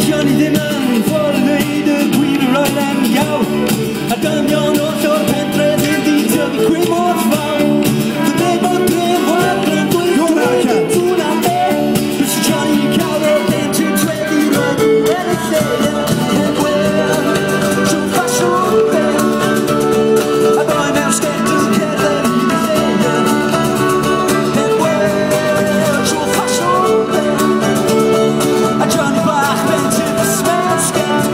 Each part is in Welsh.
Johnny ddim yn ffordd dweud y gwir yr oedd yn iawn a dynion o'r pentre ddim di tyfu gwyn mor fawr Dyn bod dref o adran dweud hwnna be Bys Johnny cael y dent yn trefi roed i ennill lle Heb wel, trwy ffasiwn be A boi mewn sgert yn cerdded i lle Heb wel, trwy ffasiwn be A Johnny bach bent yn ysmewn sgert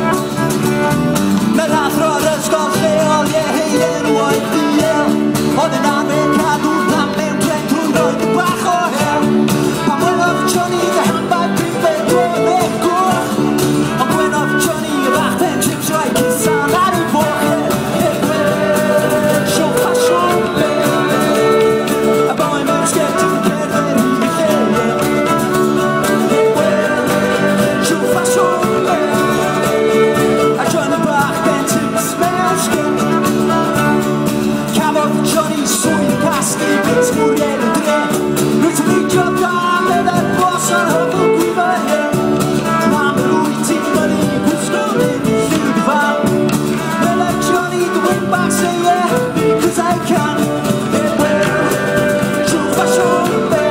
Me'r athro'r ysgol lleol ie heien oedd ddiel Oedd yn arfer cadw dam mewn tren drwy'n roed y bach o hel Pan welodd Johnny dy hambau prifed roedd e'r gwrch Ond gwelodd Johnny y bach pen chips rhaid cysan ar ei foch Heb wel, sio ffasiwn be A boi mewn sgert yn cerdded i lle Heb wel, sio ffasiwn be A Johnny bach bent yn ysmewn sgert Cafodd Johnny swydd casglu bit mwriel y dre Rwy'n ffridio da meddwl bos ar hyfel gwyfa hen Mam rwy ti fyny gwisgo mynd lliwyd fam Meddwl Johnny the wingback say yeah because I can Heb wel, trwy ffasiwn be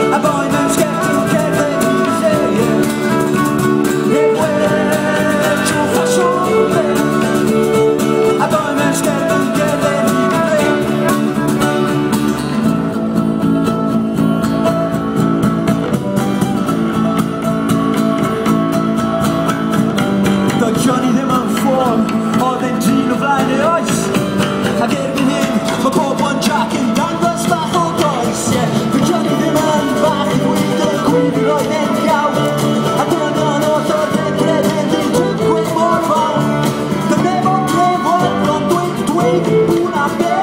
A boi mewn sgert yn cerdded i lle Heb wel, trwy ffasiwn be A boi mewn sgert yn cerdded i lle Doedd Johnny ddim yn ffôn, oedd e'n dyn o flaen ei oes Ac erbyn hyn, mae pob one Jack yn dangos bach o goes Doedd Johnny ddim yn bach i ddweud y gwir oedd e'n iawn A dynion o'r pentre ddim di dweud mor fawr Dyna fo'n dref oedd ond dweud hwnna be